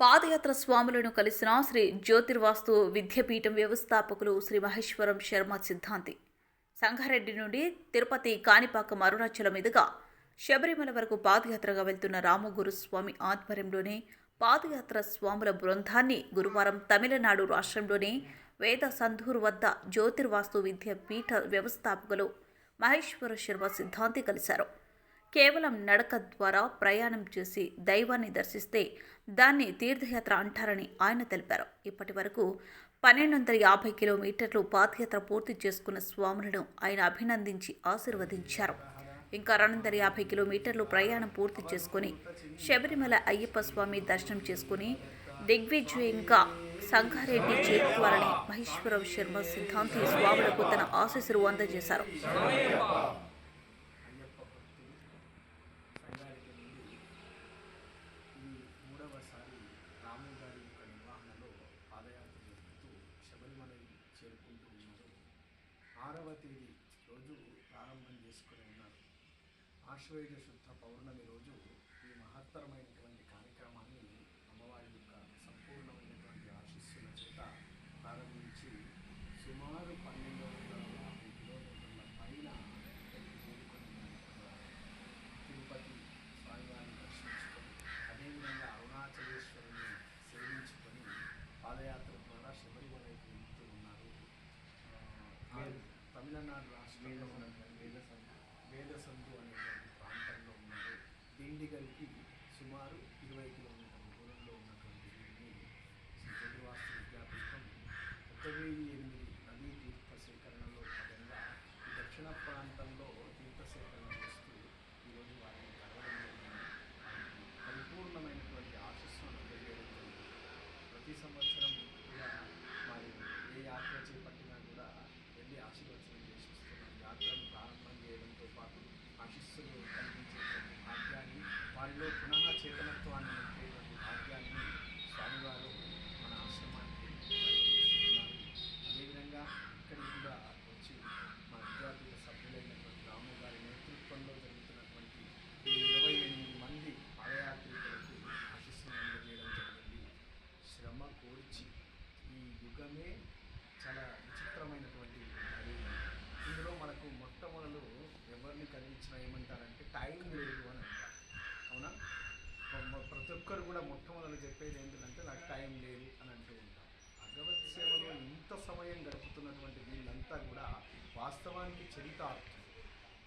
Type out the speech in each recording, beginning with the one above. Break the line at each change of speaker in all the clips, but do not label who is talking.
పాదయాత్ర స్వాములను కలిసిన శ్రీ జ్యోతిర్వాస్తు విద్యాపీఠం వ్యవస్థాపకులు శ్రీ మహేశ్వరం శర్మ సిద్ధాంతి సంగారెడ్డి నుండి తిరుపతి కాణిపాకం అరుణాచలం మీదుగా శబరిమల వరకు పాదయాత్రగా వెళ్తున్న రామగురుస్వామి ఆధ్వర్యంలోనే పాదయాత్ర స్వాముల బృందాన్ని గురువారం తమిళనాడు రాష్ట్రంలోని వేద సంధూర్ వద్ద జ్యోతిర్వాస్తు విద్యాపీఠ వ్యవస్థాపకులు మహేశ్వర శర్మ సిద్ధాంతి కలిశారు. కేవలం నడక ద్వారా ప్రయాణం చేసి దైవాన్ని దర్శిస్తే దాన్ని తీర్థయాత్ర అంటారని ఆయన తెలిపారు. ఇప్పటి వరకు 1250 కిలోమీటర్లు పాదయాత్ర పూర్తి చేసుకున్న స్వాములను ఆయన అభినందించి ఆశీర్వదించారు. ఇంకా 250 కిలోమీటర్లు ప్రయాణం పూర్తి చేసుకుని శబరిమల అయ్యప్ప స్వామి దర్శనం చేసుకుని దిగ్విజయంగా సంగారెడ్డి చేరుకోవాలని మహేశ్వర శర్మ సిద్ధాంతి స్వాములకు తన ఆశీస్సులు అందజేశారు.
రాము గారి యొక్క నిర్వహణలో పాదయాత్ర జరుపుతూ శబరిమల చేరుకుంటూ ఉన్నారు. 6వ తేదీ రోజు ప్రారంభం చేసుకుని ఉన్నారు. ఆశ్వయుజ శుద్ధ పౌర్ణమి రోజు ఈ మహత్తరమైనటువంటి కార్యక్రమాన్ని అమ్మవారి యొక్క సంపూర్ణమైనటువంటి ఆశీస్సుల చేత ప్రారంభించి సుమారు 1250 కిలోమీటర్ల పైన చేరుకొని తిరుపతి స్వామివారిని దర్శించుకొని అదేవిధంగా అరుణాచలేశ్వరుని సేవించుకొని పాదయాత్ర ద్వారా శబరిమలైకి వెళ్తూ ఉన్నారు. తమిళనాడు రాష్ట్రంలో ఉన్నటువంటి వేదసంధు అనేటువంటి ప్రాంతంలో ఉన్నారు. దిండిగల్కి సుమారు 20 కిలోమీటర్ల దూరంలో ఉన్నటువంటి వీరిని జ్యోతిర్వాస్తు విద్యాపీఠం 1008 నదీ తీర్థ సేకరణలో భాగంగా ఈ దక్షిణ ప్రాంతంలో తీర్థ సేకరణ చేస్తూ ఈరోజు వారిని కలవడం జరిగింది. పరిపూర్ణమైనటువంటి ఆశీస్సులను తెలియడం జరిగింది. ప్రతి సంవత్సరం కూడా మరి ఏ యాత్ర చేపట్టినా కూడా వెళ్ళి ఆశీర్వచనం చేసి వస్తున్నాం. యాత్రను ప్రారంభం చేయడంతో పాటు ఆశీస్సులు కల్పించేటువంటి భాగ్యాన్ని, వారిలో పునః చేతనత్వాన్ని నింపేటువంటి భాగ్యాన్ని స్వామివారు మన ఆశ్రమానికి ఇస్తున్నారు. అదేవిధంగా ఇక్కడికి కూడా వచ్చి మా విద్యాపీఠ సభ్యులైనటువంటి రాము గారి నేతృత్వంలో జరుగుతున్నటువంటి 28 మంది పాదయాత్రికులకు ఆశీస్సులు అందజేయడం జరిగింది. శ్రమ కోర్చి ఈ యుగమే చాలా విచిత్రమైనటువంటి ఇందులో మనకు మొట్టమొదలు ఎవరిని కలిగించినా ఏమంటారంటే టైం లేదు అని అంటారు. అవునా? ప్రతి ఒక్కరు కూడా మొట్టమొదలు చెప్పేది ఏంటంటే నాకు టైం లేదు అని అంటూ ఉంటారు. భగవత్ సేవలో ఇంత సమయం గడుపుతున్నటువంటి వీళ్ళంతా కూడా వాస్తవానికి చరితార్థం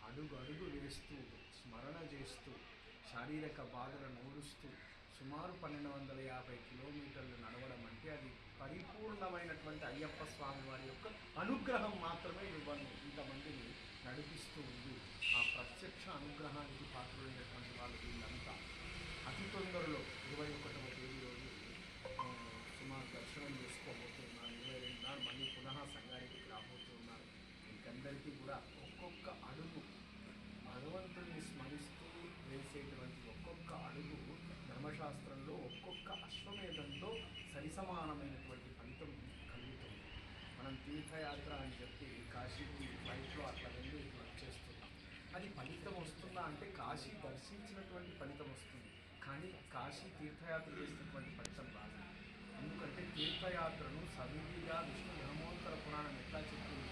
అడుగు అడుగు వేస్తూ స్మరణ చేస్తూ శారీరక బాధలను ఓడుస్తూ సుమారు 1250 కిలోమీటర్లు నడవడం అంటే అది పరిపూర్ణమైనటువంటి అయ్యప్ప స్వామి వారి యొక్క అనుగ్రహం మాత్రమే ఇంతమందిని నడిపిస్తూ ఉంది. ఆ ప్రత్యక్ష అనుగ్రహానికి పాత్రులైనటువంటి వాళ్ళు వీళ్ళంతా అతి తొందరలో 21వ తేదీ రోజు సుమారు దర్శనం చేసుకోబోతున్నారు. 22 నాడు మళ్ళీ పునః సంగారెడ్డికి రాబోతున్నారు. మీకందరికీ కూడా ఒక్కొక్క అడుగు భగవంతుని స్మరిస్తూ వేసేటువంటి ఒక్కొక్క అడుగు ధర్మశాస్త్రంలో ఒక్కొక్క అశ్వమేధంతో సరిసమానమైనటువంటి ఫలితం కలుగుతుంది. మనం తీర్థయాత్ర అని చెప్పి కాశీకి ఫ్లైట్లో అట్లా వెళ్ళి ఇట్లా వచ్చేస్తున్నాం. అది ఫలితం వస్తుందా అంటే కాశీ దర్శించినటువంటి ఫలితం వస్తుంది, కానీ కాశీ తీర్థయాత్ర చేసినటువంటి ఫలితం రాదు. ఎందుకంటే తీర్థయాత్రను సవిధిగా విష్ణు ధర్మోత్తర పురాణం ఎట్లా చెప్తుంది,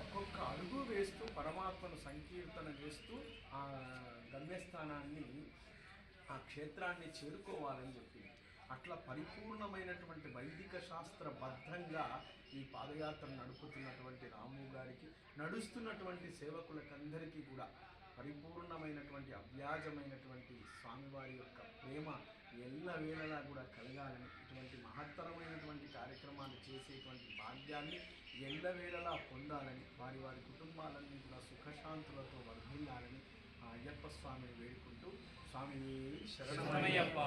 ఒక్కొక్క అడుగు వేస్తూ పరమాత్మను సంకీర్తన చేస్తూ ఆ గమ్యస్థానాన్ని ఆ క్షేత్రాన్ని చేరుకోవాలని చెప్పింది. అట్లా పరిపూర్ణమైనటువంటి వైదిక శాస్త్రబద్ధంగా ఈ పాదయాత్ర నడుపుతున్నటువంటి రాము గారికి, నడుస్తున్నటువంటి సేవకులకందరికీ కూడా పరిపూర్ణమైనటువంటి అవ్యాజమైనటువంటి స్వామివారి యొక్క ప్రేమ ఎల్లవేళలా కూడా కలగాలని, ఇటువంటి మహత్తరమైనటువంటి కార్యక్రమాలు చేసేటువంటి భాగ్యాన్ని ఎల్లవేళలా పొందాలని, వారి వారి కుటుంబాలన్నీ కూడా సుఖశాంతులతో వర్ధిల్లాలని ఆ అయ్యప్ప స్వామిని వేడుకుంటూ స్వామి శరణమయ్యప్ప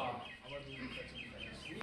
అవధూత చింతన శ్రీ